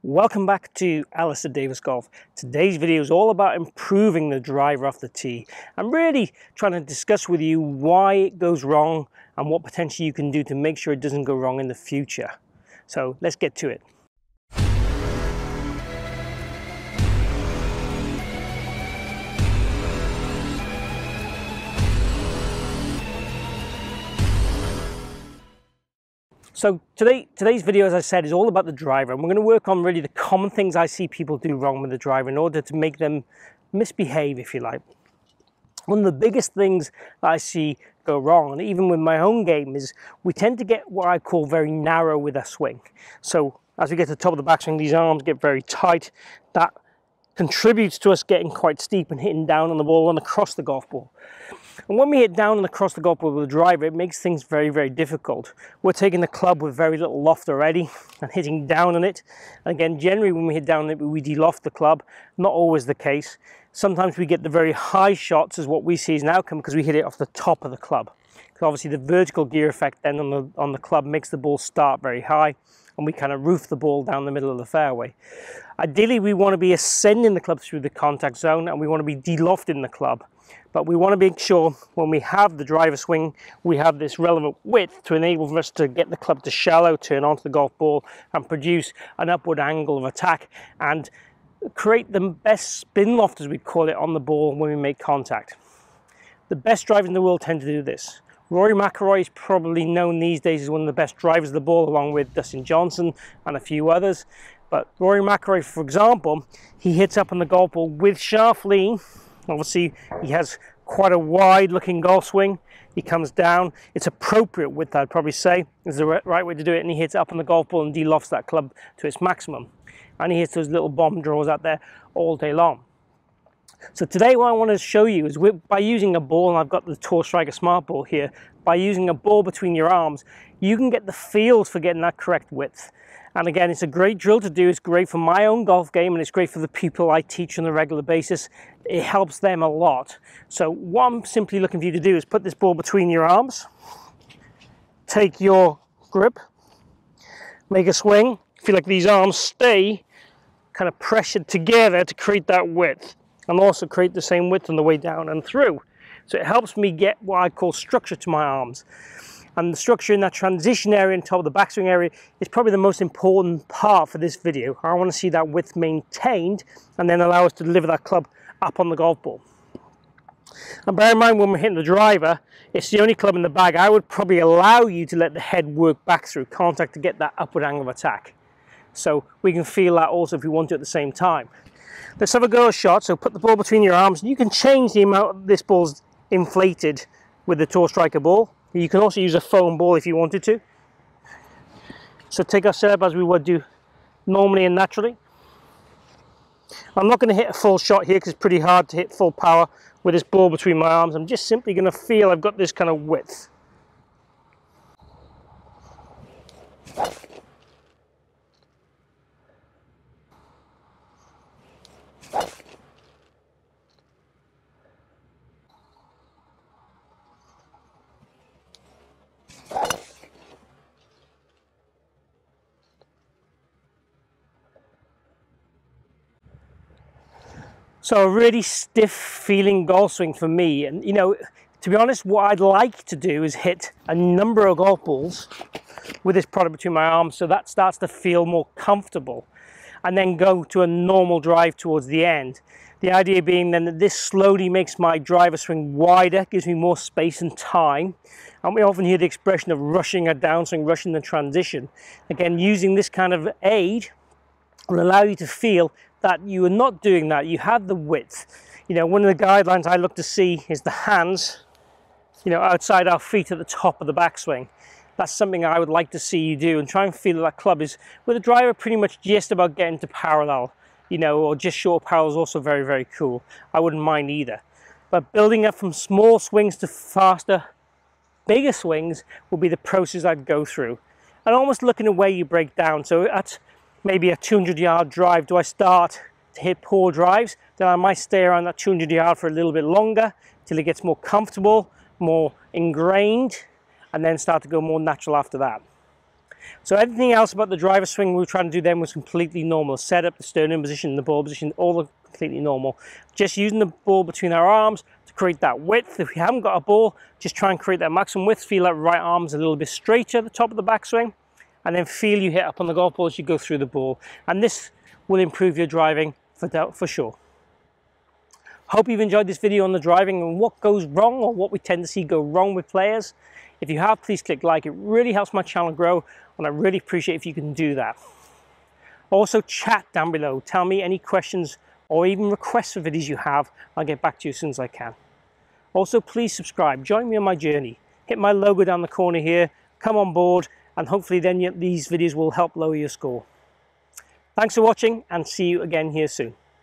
Welcome back to Alistair Davies Golf. Today's video is all about improving the driver off the tee. I'm really trying to discuss with you why it goes wrong and what potentially you can do to make sure it doesn't go wrong in the future. So let's get to it. So today's video, as I said, is all about the driver, and we're going to work on really the common things I see people do wrong with the driver in order to make them misbehave, if you like. One of the biggest things that I see go wrong, and even with my own game, is we tend to get what I call very narrow with our swing. So as we get to the top of the backswing, these arms get very tight. That contributes to us getting quite steep and hitting down on the ball and across the golf ball. And when we hit down and across the golf ball with the driver, it makes things very, very difficult. We're taking the club with very little loft already and hitting down on it. And again, generally when we hit down on it, we de-loft the club. Not always the case. Sometimes we get the very high shots as what we see as an outcome because we hit it off the top of the club. Because obviously the vertical gear effect then on the club makes the ball start very high, and we kind of roof the ball down the middle of the fairway. Ideally, we want to be ascending the club through the contact zone, and we want to be de-lofting the club. But we want to make sure when we have the driver swing, we have this relevant width to enable us to get the club to shallow turn onto the golf ball and produce an upward angle of attack and create the best spin loft, as we call it, on the ball when we make contact. The best drivers in the world tend to do this. Rory McIlroy is probably known these days as one of the best drivers of the ball, along with Dustin Johnson and a few others. But Rory McIlroy, for example, he hits up on the golf ball with shaft lean. Obviously, he has quite a wide-looking golf swing. He comes down. It's appropriate width, I'd probably say, is the right way to do it. And he hits up on the golf ball and de-lofts that club to its maximum. And he hits those little bomb draws out there all day long. So today what I want to show you is by using a ball, and I've got the Tour Striker Smart Ball here, by using a ball between your arms, you can get the feels for getting that correct width. And again, it's a great drill to do. It's great for my own golf game, and it's great for the people I teach on a regular basis. It helps them a lot. So what I'm simply looking for you to do is put this ball between your arms, take your grip, make a swing, feel like these arms stay kind of pressured together to create that width, and also create the same width on the way down and through. So it helps me get what I call structure to my arms. And the structure in that transition area and top of the backswing area is probably the most important part for this video. I want to see that width maintained and then allow us to deliver that club up on the golf ball. And bear in mind, when we're hitting the driver, it's the only club in the bag. I would probably allow you to let the head work back through contact to get that upward angle of attack. So we can feel that also if we want to at the same time. Let's have a go at a shot. So put the ball between your arms. You can change the amount this ball's inflated with the Tour Striker ball. You can also use a foam ball if you wanted to. So take our setup as we would do normally and naturally. I'm not going to hit a full shot here because it's pretty hard to hit full power with this ball between my arms. I'm just simply going to feel I've got this kind of width. So a really stiff feeling golf swing for me, and you know, to be honest, what I'd like to do is hit a number of golf balls with this product between my arms, so that starts to feel more comfortable, and then go to a normal drive towards the end. The idea being then that this slowly makes my driver swing wider, gives me more space and time, and we often hear the expression of rushing a downswing, rushing the transition. Again, using this kind of aid will allow you to feel that you are not doing that. You have the width. You know, one of the guidelines I look to see is the hands, you know, outside our feet at the top of the backswing. That's something I would like to see you do, and try and feel that club is with the driver pretty much just about getting to parallel, you know, or just short parallel is also very, very cool. I wouldn't mind either. But building up from small swings to faster, bigger swings will be the process I'd go through. And almost looking at where you break down. So at maybe a 200-yard drive, do I start to hit poor drives? Then I might stay around that 200 yard for a little bit longer till it gets more comfortable, more ingrained, and then start to go more natural after that. So everything else about the driver swing we were trying to do then was completely normal. Setup, the sternum position, the ball position, all completely normal. Just using the ball between our arms to create that width. If we haven't got a ball, just try and create that maximum width. Feel that right arm's a little bit straighter at the top of the backswing, and then feel you hit up on the golf ball as you go through the ball. And this will improve your driving for sure. Hope you've enjoyed this video on the driving and what goes wrong, or what we tend to see go wrong with players. If you have, please click like. It really helps my channel grow, and I really appreciate if you can do that. Also, chat down below. Tell me any questions or even requests for videos you have. I'll get back to you as soon as I can. Also, please subscribe. Join me on my journey. Hit my logo down the corner here. Come on board, and hopefully then these videos will help lower your score. Thanks for watching, and see you again here soon.